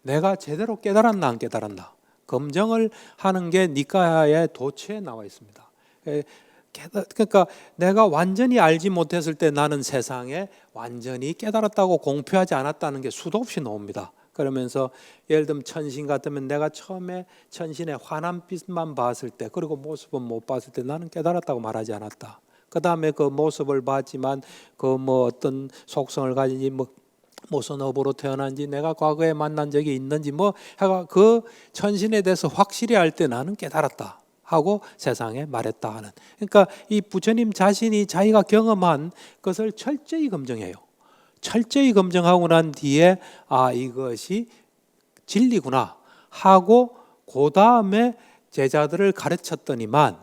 내가 제대로 깨달았나 안 깨달았나 검증을 하는 게 니까야의 도처에 나와 있습니다. 그러니까 내가 완전히 알지 못했을 때 나는 세상에 완전히 깨달았다고 공표하지 않았다는 게 수도 없이 나옵니다. 그러면서 예를 들면 천신 같으면 내가 처음에 천신의 환한 빛만 봤을 때 그리고 모습은 못 봤을 때 나는 깨달았다고 말하지 않았다. 그 다음에 그 모습을 봤지만 그 뭐 어떤 속성을 가진지 뭐 무슨 업으로 태어난지 내가 과거에 만난 적이 있는지 뭐 해가 그 천신에 대해서 확실히 알 때 나는 깨달았다 하고 세상에 말했다 하는. 그러니까 이 부처님 자신이 자기가 경험한 것을 철저히 검증해요. 철저히 검증하고 난 뒤에 이것이 진리구나 하고 그 다음에 제자들을 가르쳤더니만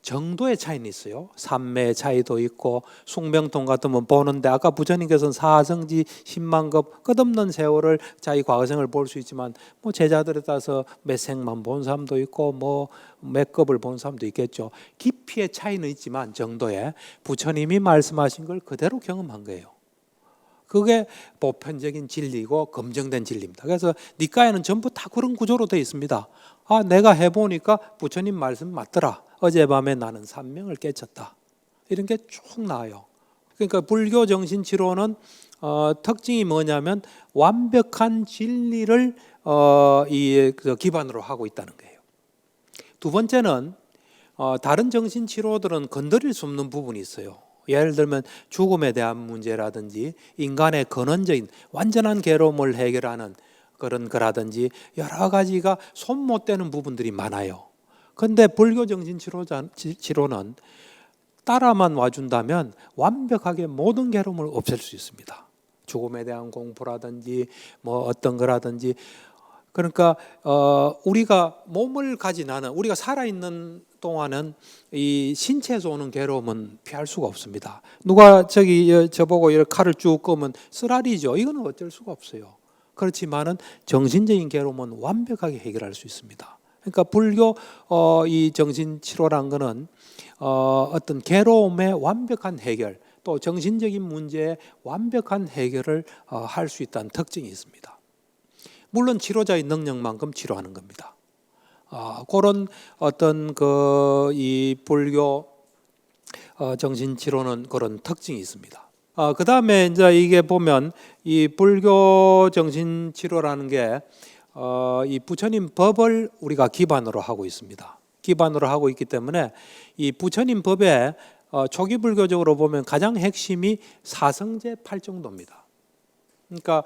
정도의 차이는 있어요. 산매의 차이도 있고 숭명통 같으면 보는데 아까 부처님께서는 사성지 10만급 끝없는 세월을 자기 과거생을 볼 수 있지만 뭐 제자들에 따라서 몇 생만 본 사람도 있고 뭐 몇 급을 본 사람도 있겠죠. 깊이의 차이는 있지만 정도에 부처님이 말씀하신 걸 그대로 경험한 거예요. 그게 보편적인 진리고 검증된 진리입니다. 그래서 니까에는 전부 다 그런 구조로 되어 있습니다. 아, 내가 해보니까 부처님 말씀 맞더라. 어젯밤에 나는 산명을 깨쳤다. 이런 게 쭉 나와요. 그러니까 불교 정신치료는 특징이 뭐냐면 완벽한 진리를 기반으로 하고 있다는 거예요. 두 번째는 다른 정신치료들은 건드릴 수 없는 부분이 있어요. 예를 들면 죽음에 대한 문제라든지 인간의 근원적인 완전한 괴로움을 해결하는 그런 거라든지 여러 가지가 손 못 대는 부분들이 많아요. 그런데 불교 정신치료는 따라만 와준다면 완벽하게 모든 괴로움을 없앨 수 있습니다. 죽음에 대한 공부라든지 뭐 어떤 거라든지. 그러니까 우리가 몸을 가진 않은, 우리가 살아있는 동안은 이 신체에서 오는 괴로움은 피할 수가 없습니다. 누가 저보고 이렇게 칼을 쭉 끄면 쓰라리죠. 이거는 어쩔 수가 없어요. 그렇지만은 정신적인 괴로움은 완벽하게 해결할 수 있습니다. 그러니까 불교 이 정신치료란 거는 어떤 괴로움의 완벽한 해결, 또 정신적인 문제의 완벽한 해결을 할 수 있다는 특징이 있습니다. 물론 치료자의 능력만큼 치료하는 겁니다. 그런 어떤 이 불교 정신치료는 그런 특징이 있습니다. 그 다음에 이제 이게 보면 이 불교 정신치료라는 게 이 부처님 법을 우리가 기반으로 하고 있습니다. 기반으로 하고 있기 때문에 이 부처님 법에 초기 불교적으로 보면 가장 핵심이 사성제 팔정도입니다. 그러니까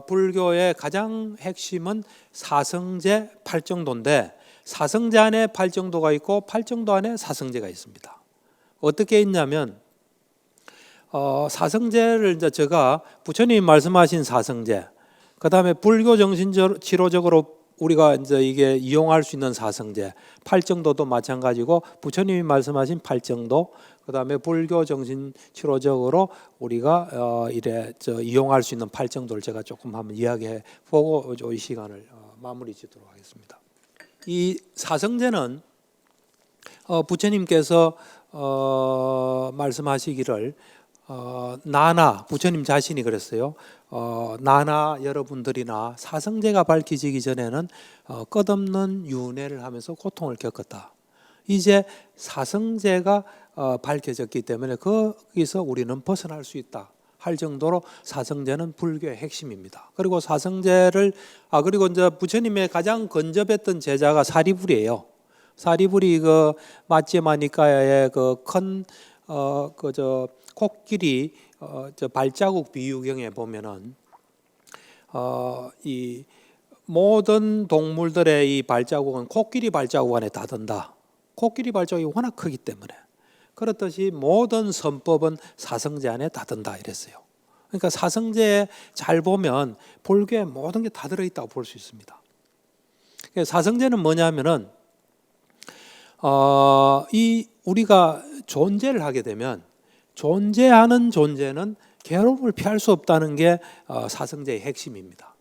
불교의 가장 핵심은 사성제 팔정도인데 사성제 안에 팔정도가 있고 팔정도 안에 사성제가 있습니다. 어떻게 있냐면 사성제를 이제 제가 부처님이 말씀하신 사성제, 그 다음에 불교 정신치료적으로 우리가 이제 이게 이용할 수 있는 사성제, 팔정도도 마찬가지고 부처님이 말씀하신 팔정도, 그 다음에 불교 정신치료적으로 우리가 이용할 수 있는 팔정도를 제가 조금 한번 이야기해 보고 이 시간을 마무리 짓도록 하겠습니다. 이 사성제는 부처님께서 말씀하시기를 나나, 부처님 자신이 그랬어요. 나나 여러분들이나 사성제가 밝혀지기 전에는 끝없는 윤회를 하면서 고통을 겪었다. 이제 사성제가 밝혀졌기 때문에 거기서 우리는 벗어날 수 있다 할 정도로 사성제는 불교의 핵심입니다. 그리고 사성제를 그리고 이제 부처님의 가장 근접했던 제자가 사리불이에요. 사리불이 마찌마 니까야의 큰 코끼리 발자국 비유경에 보면은 이 모든 동물들의 이 발자국은 코끼리 발자국 안에 다 든다. 코끼리 발자국이 워낙 크기 때문에. 그렇듯이 모든 선법은 사성제 안에 다 든다 이랬어요. 그러니까 사성제에 잘 보면 불교의 모든 게 다 들어있다고 볼 수 있습니다. 사성제는 뭐냐면은 우리가 존재를 하게 되면 존재하는 존재는 괴로움을 피할 수 없다는 게 사성제의 핵심입니다.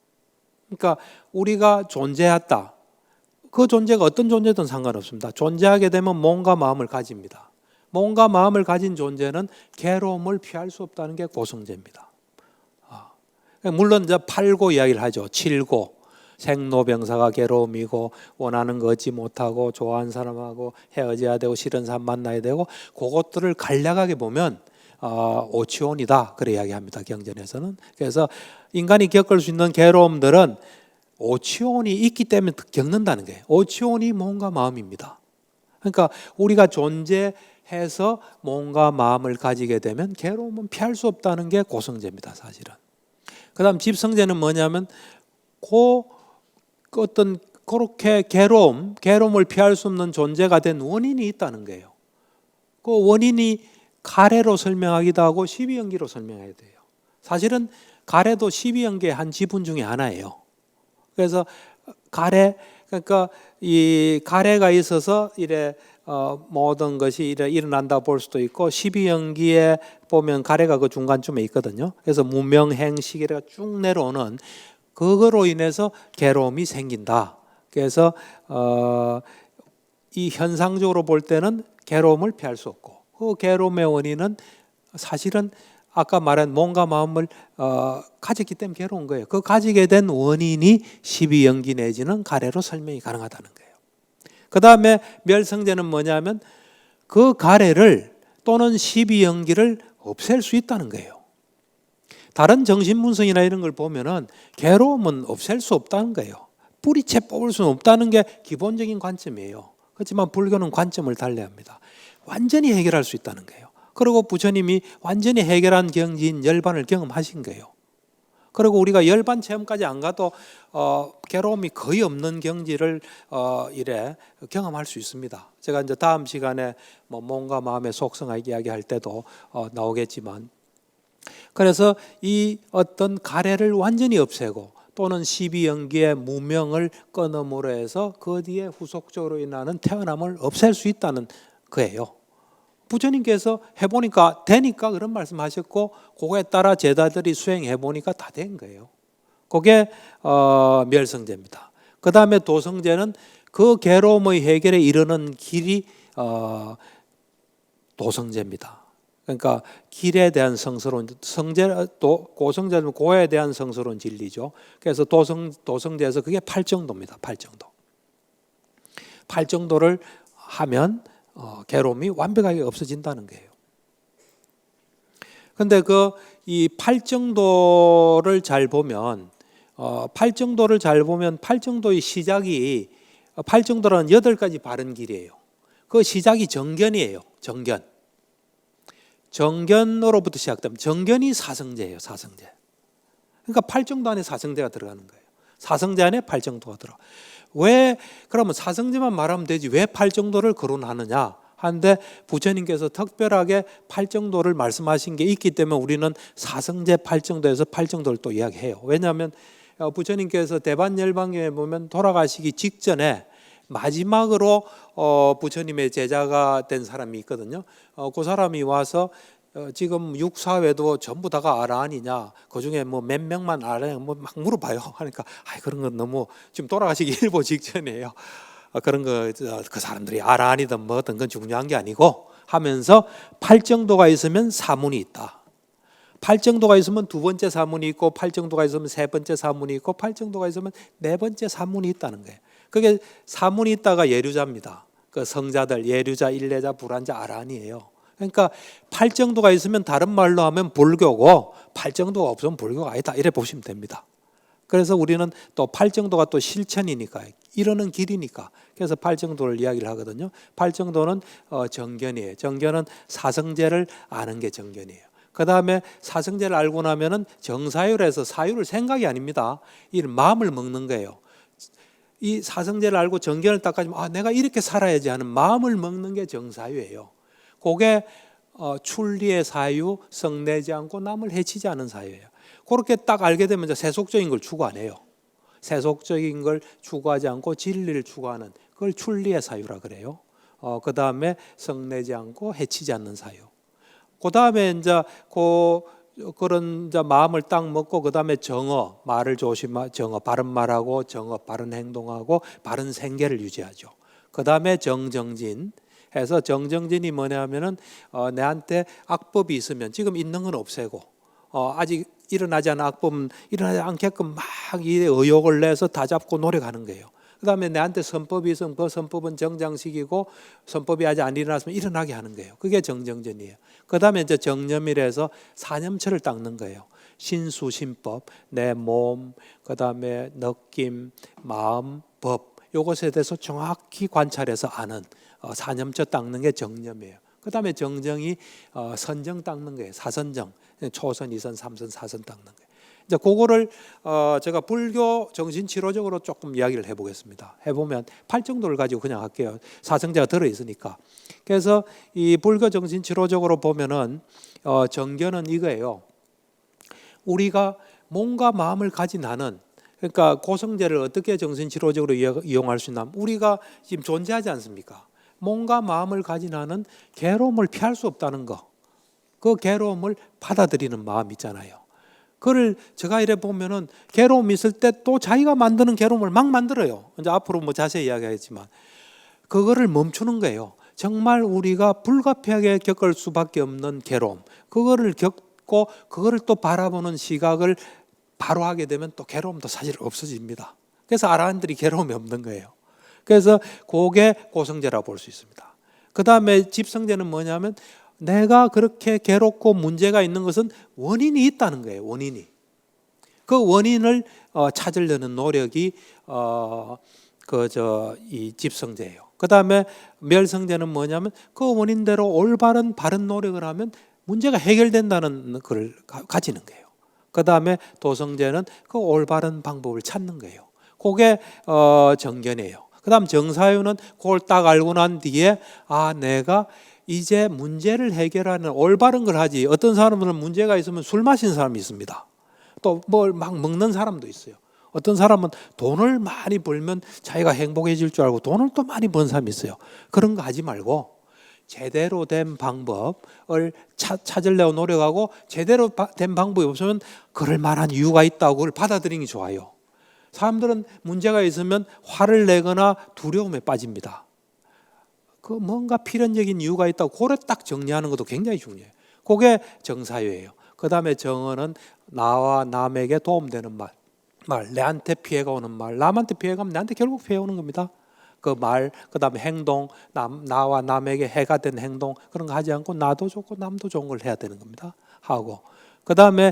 그러니까 우리가 존재했다. 그 존재가 어떤 존재든 상관없습니다. 존재하게 되면 몸과 마음을 가집니다. 몸과 마음을 가진 존재는 괴로움을 피할 수 없다는 게 고성제입니다. 물론 이제 8고 이야기를 하죠. 7고. 생로병사가 괴로움이고 원하는 거 얻지 못하고 좋아하는 사람하고 헤어져야 되고 싫은 사람 만나야 되고 그것들을 간략하게 보면 오치온이다 그래 이야기합니다. 경전에서는. 그래서 인간이 겪을 수 있는 괴로움들은 오치온이 있기 때문에 겪는다는 거예요. 오치온이 몸과 마음입니다. 그러니까 우리가 존재해서 몸과 마음을 가지게 되면 괴로움은 피할 수 없다는 게 고성제입니다. 사실은. 그 다음 집성제는 뭐냐면 어떤 그렇게 괴로움을 피할 수 없는 존재가 된 원인이 있다는 거예요. 그 원인이 가래로 설명하기도 하고 십이연기로 설명해야 돼요. 사실은 가래도 십이연기의 한 지분 중에 하나예요. 그래서 그러니까 이 가래가 있어서 이래 모든 것이 일어난다 볼 수도 있고 12연기에 보면 가래가 그 중간쯤에 있거든요. 그래서 무명행시계가 쭉 내려오는 그거로 인해서 괴로움이 생긴다. 그래서 이 현상적으로 볼 때는 괴로움을 피할 수 없고 그 괴로움의 원인은 사실은 아까 말한 몸과 마음을 가졌기 때문에 괴로운 거예요. 그 가지게 된 원인이 12연기 내지는 가래로 설명이 가능하다는 거예요. 그 다음에 멸성제는 뭐냐면 그 가래를 또는 12연기를 없앨 수 있다는 거예요. 다른 정신분석이나 이런 걸 보면은 괴로움은 없앨 수 없다는 거예요. 뿌리채 뽑을 수는 없다는 게 기본적인 관점이에요. 그렇지만 불교는 관점을 달리합니다. 완전히 해결할 수 있다는 거예요. 그리고 부처님이 완전히 해결한 경지인 열반을 경험하신 거예요. 그리고 우리가 열반 체험까지 안 가도 괴로움이 거의 없는 경지를 이래 경험할 수 있습니다. 제가 이제 다음 시간에 뭐 몸과 마음의 속성을 이야기할 때도 나오겠지만, 그래서 이 어떤 가래를 완전히 없애고 또는 12연기의 무명을 끊음으로 해서 그 뒤에 후속적으로 인하는 태어남을 없앨 수 있다는 거예요. 부처님께서 해보니까 되니까 그런 말씀하셨고 그거에 따라 제자들이 수행해보니까 다 된 거예요. 그게 멸성제입니다. 그 다음에 도성제는 그 괴로움의 해결에 이르는 길이 도성제입니다. 그러니까 길에 대한 성스러운 성제, 고성제는 고에 대한 성스러운 진리죠. 그래서 도성제에서 그게 8정도입니다. 8정도. 8정도를 하면 괴로움이 완벽하게 없어진다는 거예요. 그런데 이 8정도를 잘 보면 8정도의 시작이 8정도라는 8가지 바른 길이에요. 그 시작이 정견이에요. 정견으로부터 시작됩니다. 정견이 사성제예요. 사성제. 그러니까 8정도 안에 사성제가 들어가는 거예요. 사성제 안에 8정도가 들어. 왜 그러면 사성제만 말하면 되지 왜 8정도를 거론하느냐 하는데 부처님께서 특별하게 8정도를 말씀하신 게 있기 때문에 우리는 사성제 8정도에서 8정도를 또 이야기해요. 왜냐하면 부처님께서 대반열반경에 보면 돌아가시기 직전에 마지막으로 부처님의 제자가 된 사람이 있거든요. 그 사람이 와서 지금 육사회도 전부 다가 아라한이냐? 그 중에 뭐 몇 명만 아라냐? 뭐 막 물어봐요. 하니까 그런 건 너무 지금 돌아가시기 일보 직전이에요. 그런 거 그 사람들이 아라한이든 뭐든 건 중요한 게 아니고 하면서 8정도가 있으면 사문이 있다. 8정도가 있으면 두 번째 사문이 있고 8정도가 있으면 세 번째 사문이 있고 8정도가 있으면 네 번째 사문이 있다는 거예요. 그게 사문이 있다가 예류자입니다. 그 성자들 예류자, 일례자, 불환자, 아라한이에요. 그러니까 8정도가 있으면 다른 말로 하면 불교고 8정도가 없으면 불교가 아니다. 이래 보시면 됩니다. 그래서 우리는 또 8정도가 또 실천이니까 이러는 길이니까 그래서 8정도를 이야기를 하거든요. 8정도는 정견이에요. 정견은 사성제를 아는 게 정견이에요. 그 다음에 사성제를 알고 나면은 정사율에서 사율을 생각이 아닙니다. 이 마음을 먹는 거예요. 이 사성제를 알고 정견을 딱 가지면 내가 이렇게 살아야지 하는 마음을 먹는 게 정사유예요. 그게 출리의 사유, 성내지 않고 남을 해치지 않은 사유예요. 그렇게 딱 알게 되면 이제 세속적인 걸 추구 안 해요. 세속적인 걸 추구하지 않고 진리를 추구하는 그걸 출리의 사유라 그래요. 그 다음에 성내지 않고 해치지 않는 사유. 그 다음에 이제 그런 이제 마음을 딱 먹고 그 다음에 정어, 말을 정어, 바른 말하고 정어, 바른 행동하고 바른 생계를 유지하죠. 그 다음에 정정진 해서 정정진이 뭐냐면은 내한테 악법이 있으면 지금 있는 건 없애고 아직 일어나지 않은 악법은 일어나지 않게끔 막 이 의욕을 내서 다 잡고 노력하는 거예요. 그 다음에 내한테 선법이 있으면 그 선법은 정장시키고 선법이 아직 안 일어났으면 일어나게 하는 거예요. 그게 정정전이에요. 그 다음에 이제 정념이라서 사념처를 닦는 거예요. 신수신법, 내 몸, 그 다음에 느낌, 마음, 법 이것에 대해서 정확히 관찰해서 아는 사념처 닦는 게 정념이에요. 그 다음에 정정이 선정 닦는 거예요. 사선정, 초선, 이선, 삼선, 사선 닦는 거예요. 이제 그거를 제가 불교 정신치료적으로 조금 이야기를 해보겠습니다. 해보면 8정도를 가지고 그냥 할게요. 사성제가 들어있으니까. 그래서 이 불교 정신치료적으로 보면은 정견은 이거예요. 우리가 몸과 마음을 가진 한은 그러니까 고성제를 어떻게 정신치료적으로 이용할 수 있나? 우리가 지금 존재하지 않습니까? 몸과 마음을 가진 한은 괴로움을 피할 수 없다는 거. 그 괴로움을 받아들이는 마음 있잖아요. 그걸 제가 이래 보면은 괴로움이 있을 때 또 자기가 만드는 괴로움을 막 만들어요. 이제 앞으로 뭐 자세히 이야기하겠지만 그거를 멈추는 거예요. 정말 우리가 불가피하게 겪을 수밖에 없는 괴로움. 그거를 겪고 그거를 또 바라보는 시각을 바로 하게 되면 또 괴로움도 사실 없어집니다. 그래서 아라한들이 괴로움이 없는 거예요. 그래서 그게 고성제라고 볼 수 있습니다. 그 다음에 집성제는 뭐냐면 내가 그렇게 괴롭고 문제가 있는 것은 원인이 있다는 거예요. 원인이. 그 원인을 찾으려는 노력이 이 집성제예요. 그 다음에 멸성제는 뭐냐면 그 원인대로 올바른 바른 노력을 하면 문제가 해결된다는 걸 가지는 거예요. 그 다음에 도성제는 그 올바른 방법을 찾는 거예요. 그게 정견이에요. 그 다음 정사유는 그걸 딱 알고 난 뒤에 내가 이제 문제를 해결하는 올바른 걸 하지. 어떤 사람들은 문제가 있으면 술 마시는 사람이 있습니다. 또 뭘 막 먹는 사람도 있어요. 어떤 사람은 돈을 많이 벌면 자기가 행복해질 줄 알고 돈을 또 많이 번 사람이 있어요. 그런 거 하지 말고 제대로 된 방법을 찾으려고 노력하고 제대로 된 방법이 없으면 그럴 만한 이유가 있다고 그걸 받아들이는 게 좋아요. 사람들은 문제가 있으면 화를 내거나 두려움에 빠집니다. 그 뭔가 필연적인 이유가 있다고 그걸 딱 정리하는 것도 굉장히 중요해요. 그게 정사유예요. 그 다음에 정언은 나와 남에게 도움되는 말, 내한테 피해가 오는 말, 남한테 피해가 오면 나한테 결국 피해 오는 겁니다. 그 말, 그 다음에 행동, 나와 남에게 해가 되는 행동 그런 거 하지 않고 나도 좋고 남도 좋은 걸 해야 되는 겁니다. 하고 그 다음에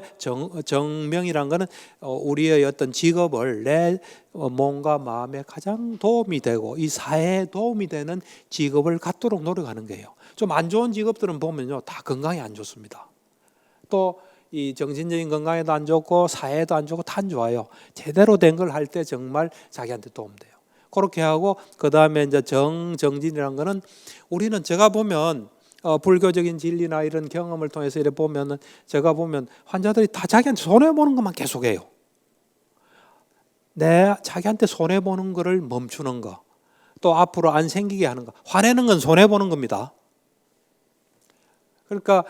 정명이란 거는 우리의 어떤 직업을 내 몸과 마음에 가장 도움이 되고 이 사회에 도움이 되는 직업을 갖도록 노력하는 거예요. 좀 안 좋은 직업들은 보면요 다 건강에 안 좋습니다. 또 이 정신적인 건강에도 안 좋고 사회에도 안 좋고 다 안 좋아요. 제대로 된 걸 할 때 정말 자기한테 도움돼요. 그렇게 하고 그 다음에 이제 정진이라는 거는 우리는 제가 보면 불교적인 진리나 이런 경험을 통해서 이렇게 보면은 제가 보면 환자들이 다 자기한테 손해 보는 것만 계속해요. 자기한테 손해 보는 거를 멈추는 거, 또 앞으로 안 생기게 하는 거. 화내는 건 손해 보는 겁니다. 그러니까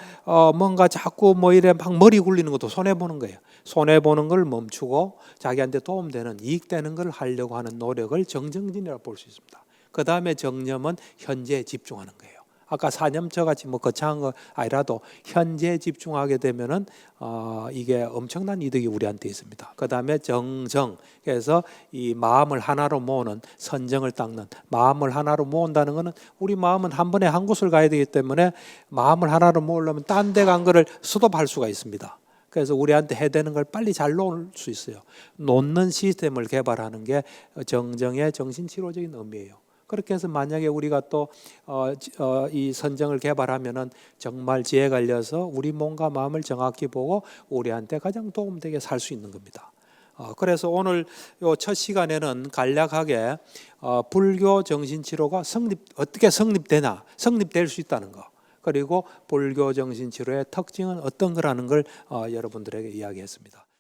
뭔가 자꾸 뭐 이래 막 머리 굴리는 것도 손해 보는 거예요. 손해 보는 걸 멈추고 자기한테 도움되는 이익되는 걸 하려고 하는 노력을 정정진이라고 볼 수 있습니다. 그 다음에 정념은 현재에 집중하는 거예요. 아까 사념처 같이 뭐 거창한 거 아니라도 현재에 집중하게 되면은 이게 엄청난 이득이 우리한테 있습니다. 그 다음에 정정, 그래서 이 마음을 하나로 모으는 선정을 닦는 마음을 하나로 모은다는 것은 우리 마음은 한 번에 한 곳을 가야 되기 때문에 마음을 하나로 모으려면 딴 데 간 거를 스톱할 수가 있습니다. 그래서 우리한테 해되는 걸 빨리 잘 놓을 수 있어요. 놓는 시스템을 개발하는 게 정정의 정신치료적인 의미예요. 그렇게 해서 만약에 우리가 또 이 선정을 개발하면은 정말 지혜가 열려서 우리 몸과 마음을 정확히 보고 우리한테 가장 도움되게 살 수 있는 겁니다. 그래서 오늘 요 첫 시간에는 간략하게 불교 정신치료가 어떻게 성립될 수 있다는 거, 그리고 불교 정신치료의 특징은 어떤 거라는 걸 여러분들에게 이야기했습니다.